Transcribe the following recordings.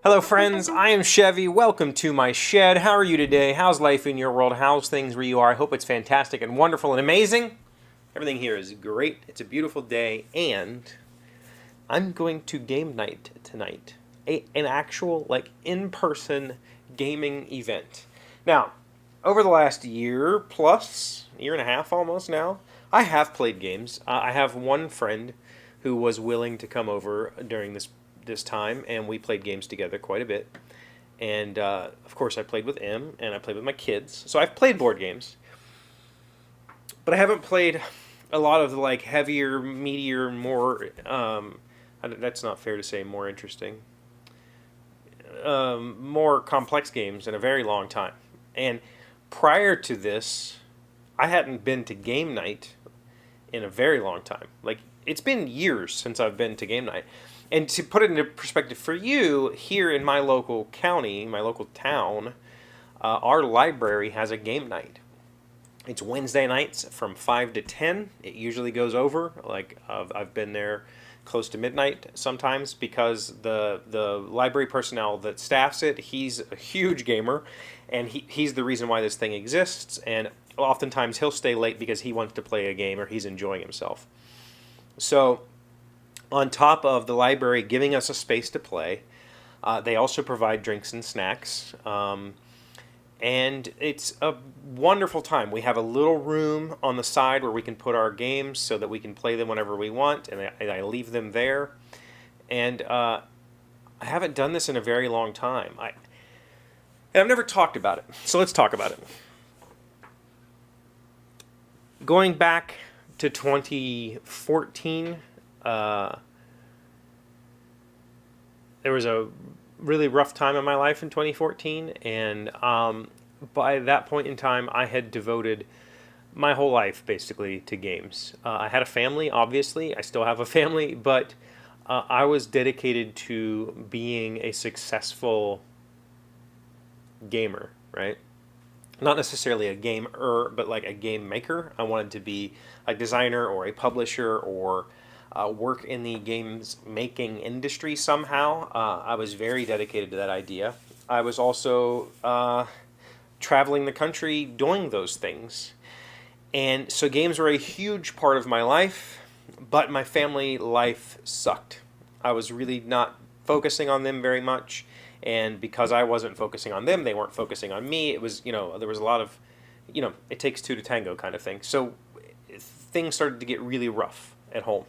Hello friends, I am Chevy. Welcome to my shed. How are you today? How's life in your world? How's things where you are? I hope it's fantastic and wonderful and amazing. Everything here is great. It's a beautiful day and I'm going to game night tonight. An actual, in-person gaming event. Now, over the last year plus, year and a half almost now, I have played games. I have one friend who was willing to come over during this time, and we played games together quite a bit. And of course, I played with M, and I played with my kids. So I've played board games, but I haven't played a lot of the heavier, meatier, more. That's not fair to say. More interesting, more complex games in a very long time. And prior to this, I hadn't been to game night in a very long time. It's been years since I've been to game night. And to put it into perspective for you, here in my local county, my local town, our library has a game night. It's Wednesday nights from 5 to 10. It usually goes over. I've been there close to midnight sometimes because the library personnel that staffs it, he's a huge gamer, and he's the reason why this thing exists. And oftentimes he'll stay late because he wants to play a game or he's enjoying himself. So on top of the library giving us a space to play, they also provide drinks and snacks. And it's a wonderful time. We have a little room on the side where we can put our games so that we can play them whenever we want, and I leave them there. And I haven't done this in a very long time. And I've never talked about it, so let's talk about it. Going back to 2014, there was a really rough time in my life in 2014, and by that point in time, I had devoted my whole life basically to games. I had a family, obviously. I still have a family, but I was dedicated to being a successful gamer, right? Not necessarily a gamer, but like a game maker. I wanted to be a designer or a publisher or work in the games making industry somehow. I was very dedicated to that idea. I was also traveling the country doing those things. And so games were a huge part of my life, but my family life sucked. I was really not focusing on them very much. And because I wasn't focusing on them, they weren't focusing on me. It was, there was a lot of, it takes two to tango kind of thing. So things started to get really rough at home.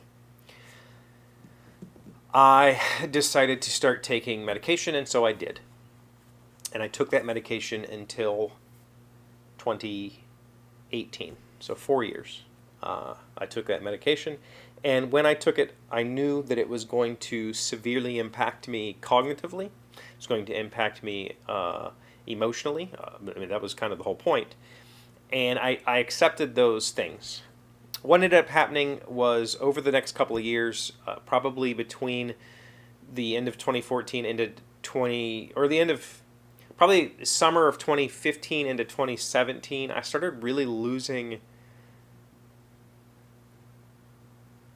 I decided to start taking medication, and so I did. And I took that medication until 2018, so 4 years. I took that medication, and when I took it, I knew that it was going to severely impact me cognitively. It was going to impact me emotionally. That was kind of the whole point. And I accepted those things. What ended up happening was over the next couple of years, probably between the end of 2014 into probably summer of 2015 into 2017, I started really losing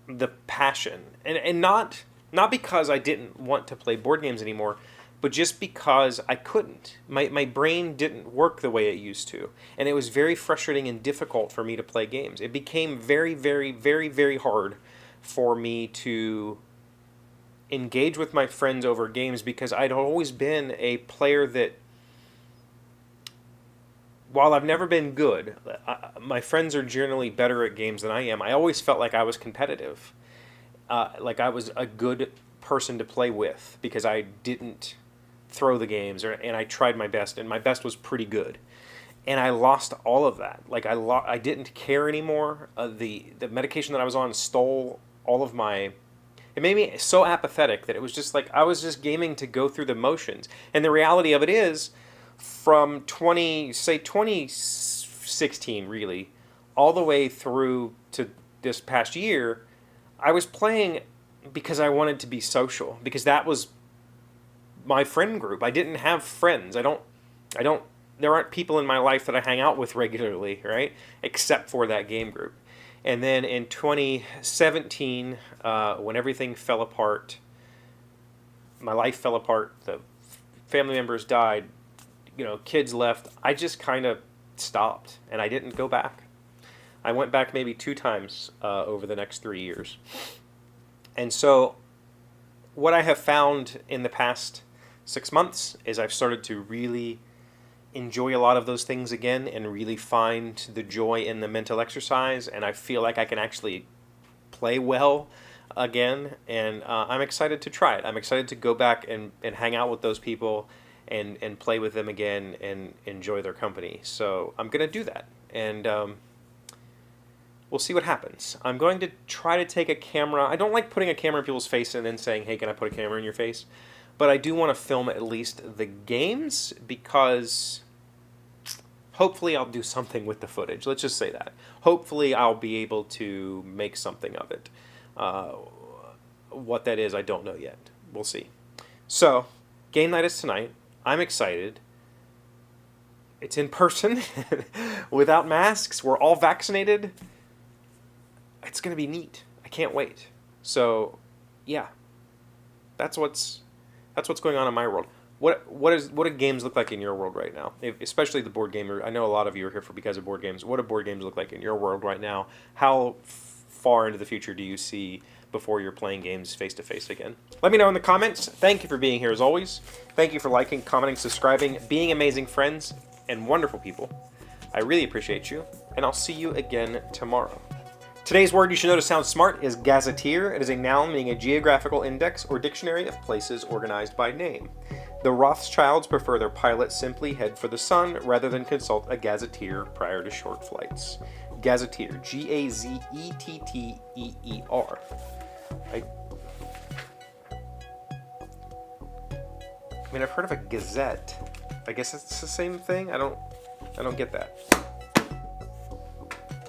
the passion. And not because I didn't want to play board games anymore, but just because I couldn't. My brain didn't work the way it used to. And it was very frustrating and difficult for me to play games. It became very, very, very, very hard for me to engage with my friends over games because I'd always been a player that, while I've never been good, my friends are generally better at games than I am. I always felt like I was competitive. Like I was a good person to play with because I didn't throw the games, and I tried my best, and my best was pretty good. And I lost all of that. I didn't care anymore. The medication that I was on stole all of my. It made me so apathetic that it was just like I was just gaming to go through the motions. And the reality of it is, from 2016 really, all the way through to this past year, I was playing because I wanted to be social, because that was my friend group. I didn't have friends. There aren't people in my life that I hang out with regularly, right? Except for that game group. And then in 2017, when everything fell apart, my life fell apart, the family members died, kids left, I just kind of stopped and I didn't go back. I went back maybe 2 times over the next 3 years. And so what I have found in the past 6 months is I've started to really enjoy a lot of those things again and really find the joy in the mental exercise, and I feel like I can actually play well again, and I'm excited to try it. I'm excited to go back and hang out with those people and play with them again and enjoy their company. So I'm going to do that, and we'll see what happens. I'm going to try to take a camera. I don't like putting a camera in people's face and then saying, hey, can I put a camera in your face? But I do want to film at least the games because hopefully I'll do something with the footage. Let's just say that. Hopefully I'll be able to make something of it. What that is, I don't know yet. We'll see. So, game night is tonight. I'm excited. It's in person without masks. We're all vaccinated. It's going to be neat. I can't wait. So, yeah. That's what's going on in my world. What do games look like in your world right now? Especially the board gamer. I know a lot of you are here because of board games. What do board games look like in your world right now? How far into the future do you see before you're playing games face-to-face again? Let me know in the comments. Thank you for being here as always. Thank you for liking, commenting, subscribing, being amazing friends, and wonderful people. I really appreciate you, and I'll see you again tomorrow. Today's word you should know to sound smart is gazetteer. It is a noun meaning a geographical index or dictionary of places organized by name. The Rothschilds prefer their pilots simply head for the sun rather than consult a gazetteer prior to short flights. Gazetteer, Gazetteer. I mean, I've heard of a gazette. I guess it's the same thing. I don't get that.